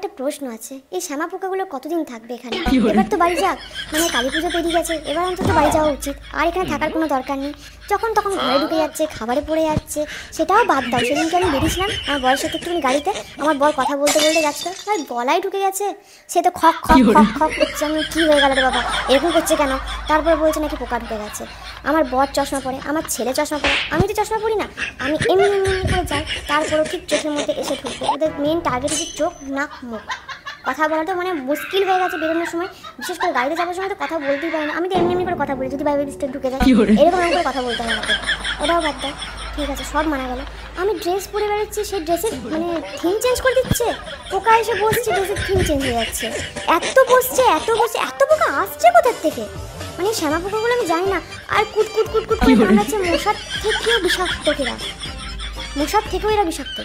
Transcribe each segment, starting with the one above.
একটা প্রশ্ন আছে, এই শ্যামা পোকাগুলো কতদিন থাকবে এখানে? এবার তো বাড়ি যাক, মানে কালী পুজো পেরিয়ে গেছে, এবার অন্তত বাড়ি যাওয়া উচিত। আর এখানে থাকার কোনো দরকার নেই। যখন তখন ঘরে ঢুকে যাচ্ছে, খাবারে পড়ে যাচ্ছে, সেটাও বাদ দাও। সেদিনকে আমি বেরিয়েছিলাম আমার বরের সাথে একটুখানি গাড়িতে, আমার বর কথা বলতে বলতে যাচ্ছিল, আর গলায় ঢুকে গেছে। সে তো খক খক খক খক করছে। আমি কী হয়ে গেল রে বাবা, এরকম করছে কেন? তারপরে বলছে নাকি পোকা ঢুকে গেছে। আমার বর চশমা পরে, আমার ছেলে চশমা পরে, আমি তো চশমা পরি না, আমি এমনি এমনি করে যাই, তারপরেও ঠিক চোখের মধ্যে এসে ঢুকবে। ওদের মেন টার্গেট হচ্ছে চোখ, নাক, মুখ। কথা বলা তো মানে মুশকিল হয়ে গেছে বেরোনোর সময়, বিশেষ করে গাড়িতে যাওয়ার সময় তো কথা বলতেই পারি না। আমি তো এমনি এমনি করে কথা বলি, যদি বাইরে ডিস্ট্রিক্ট ঢুকে যায় এরকম করে কথা বলতে হয় আমাকে। ওটাও বাদ দেয়, ঠিক আছে সব মানা গেল। আমি ড্রেস পরে বেরোচ্ছি, সেই ড্রেসের মানে থিম চেঞ্জ করে দিচ্ছে। পোকা এসে বসছে, ড্রেসের থিম চেঞ্জ হয়ে যাচ্ছে। এত বসছে, এত পোকা আসছে কোথার থেকে? মানে শ্যামা পোকাগুলো আমি জানি না। আর কুট কুট কুট কুট করে কামড়াচ্ছে। মশার থেকেও বিষাক্ত এরা, মশার থেকেও এরা বিষাক্ত।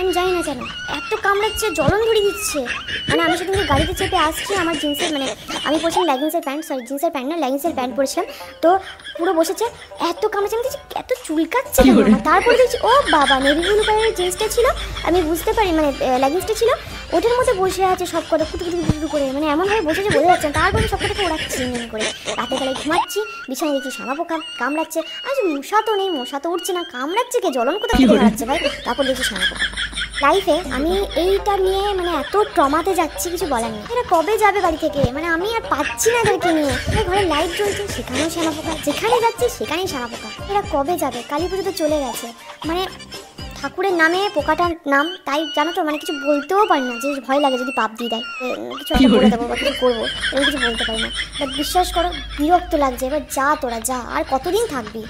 আমি জানি না কেন এত কামড়াচ্ছে, জ্বলন ধরে দিচ্ছে। মানে আমি সেদিন গাড়িতে চেপে আসছি, আমার জিন্সের মানে আমি পরছিলাম লেগিংসের প্যান্ট, সরি জিন্সের প্যান্ট না লেগিংসের প্যান্ট পরেছিলাম, তো পুরো বসেছে, এত কামড়াচ্ছে। আমি দেখছি এত চুলকাচ্ছে কেন? তারপরে দেখছি ও বাবা, নেভি ব্লু কালারের জিন্সটা ছিল, আমি বুঝতে পারি মানে লেগিংসটা ছিল, ওটার মধ্যে বসে আছে সব কটা কুটু কুটু কুটু করে, মানে এমনভাবে বসেছে বোঝা যাচ্ছে। তারপরে সব কটাকে ওড়াচ্ছি করে। রাতে বেলায় ঘুমাচ্ছি, বিছানায় দেখছি শ্যামা পোকা কামড়াচ্ছে। আজ মশা তো নেই, মশা তো উঠছে না, কামড়াচ্ছে কে? জ্বলন কোথা থেকে বাড়াচ্ছে ভাই? তারপর দেখছি শ্যামা পোকা। লাইফে আমি এইটা নিয়ে মানে এত ট্রমাতে যাচ্ছি, কিছু বলার নেই। এরা কবে যাবে বাড়ি থেকে? মানে আমি আর পাচ্ছি না এদেরকে নিয়ে। ঘরে লাইট জ্বলছে, সেখানেও শ্যামা পোকা, যেখানে যাচ্ছি সেখানেই শ্যামা পোকা। এরা কবে যাবে? কালী পুজো তো চলে গেছে, মানে ঠাকুরের নামে পোকাটার নাম, তাই জানো তো মানে কিছু বলতেও পারি না, যে ভয় লাগে যদি পাপ দিয়ে দেয়, কিছু একটা বলে দেবো বা কিছু করবো, এরকম কিছু বলতে পারি না। বাট বিশ্বাস করো বিরক্ত লাগছে। এবার যা তোরা যা, আর কতদিন থাকবি?